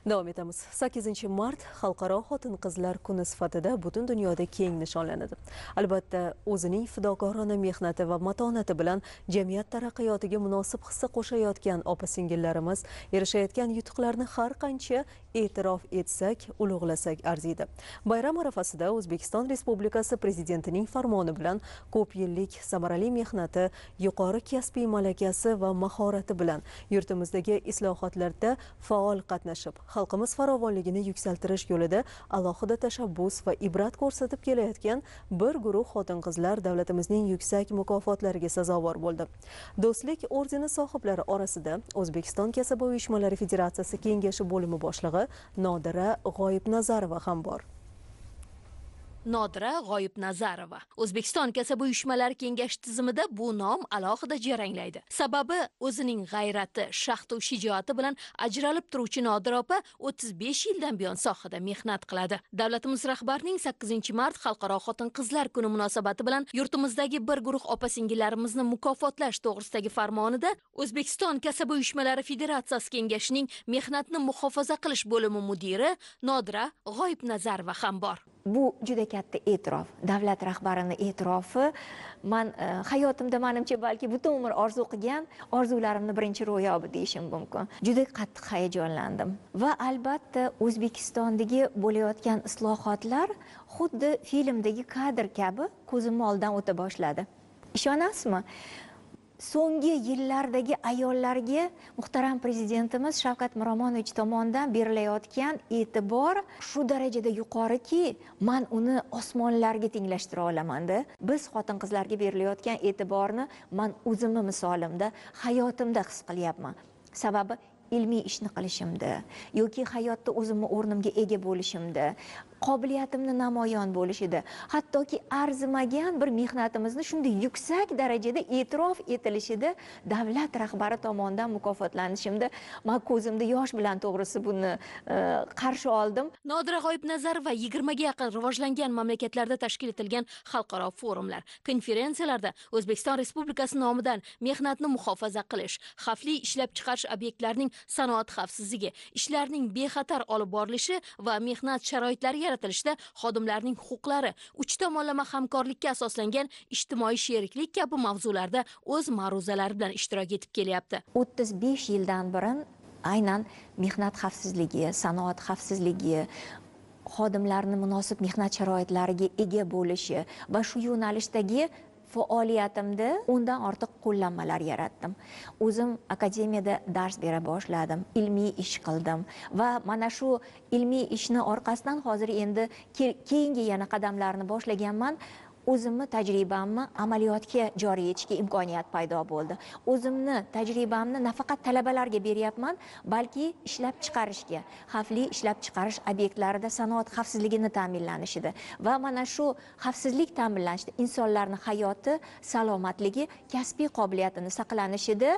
Davom etamiz. 8-mart Xalqaro xotin-qizlar kuni sifatida butun dunyoda keng nishonlanadi. Albatta, o'zining fidokorona mehnati va matonati bilan jamiyat taraqqiyotiga munosib hissa qo'shayotgan opa-singillarimiz erishayotgan yutuqlarni har qancha e'tirof etsak, ulug'lasak arziydi. Bayram arafasida O'zbekiston Respublikasi Prezidentining farmoni bilan ko'p yillik samarali mehnati, yuqori kasbiy malakasi va mahorati bilan yurtimizdagi islohotlarda faol qatnashib, xalqimiz farovonligini yuksaltirish yo'lida alohida tashabbus va ibrat ko'rsatib kelayotgan bir guruh xotin-qizlar davlatimizning yuksak mukofotlariga sazovor bo'ldi. Do'stlik ordeni sohiblari orasida O'zbekiston kasaba uyushmalari Federatsiyasi kengashi bo'limi boshlig'i Nodira G'oyibnazarova ham bor. Nodira G'oyibnazarova O'zbekiston kasaba uyushmalari kengashi tizimida bu nom alohida jaranglaydi. Sababi o'zining g'ayrati, shaxtu shijoati bilan ajralib turuvchi Nodira opa 35 yildan buyon sohada mehnat qiladi. Davlatimiz rahbarining 8-mart Xalqaro xotin-qizlar kuni munosabati bilan yurtimizdagi bir guruh opa-singillarimizni mukofotlash to'g'risidagi farmonida O'zbekiston kasaba uyushmalari Federatsiyasi kengashining mehnatni muhofaza qilish bo'limi mudiri Nodira G'oyibnazarova ham bor. Bu juda katta e'tirof, davlat rahbarining e'tirofi. Men hayotimda menimcha balki butun umr orzu qilgan orzularimni birinchi ro'yobi deyishim mumkin. Juda qattiq hayajonlandim va albatta O'zbekistondagi bo'layotgan islohotlar xuddi filmdagi kadr kabi ko'zimning oldidan o'ta boshladi. Ishonasizmi? So'nggi yillardagi ayollarga muhtaram prezidentimiz Shavkat Miromonovich tomonidan berilayotgan e'tibor shu darajada yuqoriki, men uni osmonlarga tenglashtira olaman-da. Biz xotin-qizlarga berilayotgan e'tiborni men o'zimni misolimda, hayotimda his qilyapman. Sababi ilmiy ishni qilishimda yoki hayotda o'zimni o'rnimga ega bo'lishimda, qobiliyatimni namoyon bo'lishida, hattoki arzimagan bir mehnatimizni shunday yuksak darajada e'tirof etilishida davlat rahbari tomonidan mukofotlanishimda men ko'zimda yosh bilan to'g'risi buni qarshi oldim. Nodira G'oyibnazarova 20 ga yaqin rivojlangan mamlakatlarda tashkil etilgan xalqaro forumlar, konferensiyalarda O'zbekiston Respublikasi nomidan mehnatni muhofaza qilish, xavfli ishlab chiqarish obyektlarining sanoat xavfsizligi, ishlarning bexatar olib borilishi va mehnat sharoitlari yaratilishda xodimlarning huquqlari, uch tomonlama hamkorlikka asoslangan ijtimoiy sheriklik kabi mavzularda o'z ma'ruzalari bilan ishtirok etib kelyapti. 35 yildan beri aynan mehnat xavfsizligi, sanoat xavfsizligi, xodimlarning munosib mehnat sharoitlariga ega bo'lishi va shu yo'nalishdagi faoliyatimda undan ortiq qo'llanmalar yaratdim. O'zim akademiyada dars bera boshladim, ilmiy ish qildim va mana shu ilmiy ishni orqasidan hozir endi keyingi yana qadamlarni boshlaganman. O'zimni tajribamni amaliyotga joriy etishga imkoniyat paydo bo'ldi. O'zimni tajribamni nafaqat talabalarga beryapman, balki ishlab chiqarishga, xavfli ishlab chiqarish obyektlarida sanoat xavfsizligini ta'minlanishida va mana shu xavfsizlik ta'minlanishida insonlarning hayoti, salomatligi, kasbiy qobiliyatini saqlanishida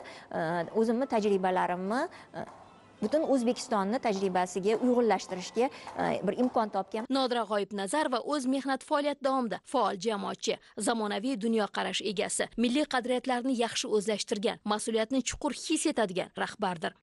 o'zimni tajribalarimni butun O'zbekistonni tajribasiga uyg'unlashtirishga bir imkon topgan. Nodira G'oyibnazarova o'z mehnat faoliyati davomida faol jamoatchi, zamonaviy dunyoqarash egasi, milliy qadriyatlarni yaxshi o'zlashtirgan, mas'uliyatni chuqur his etadigan rahbardir.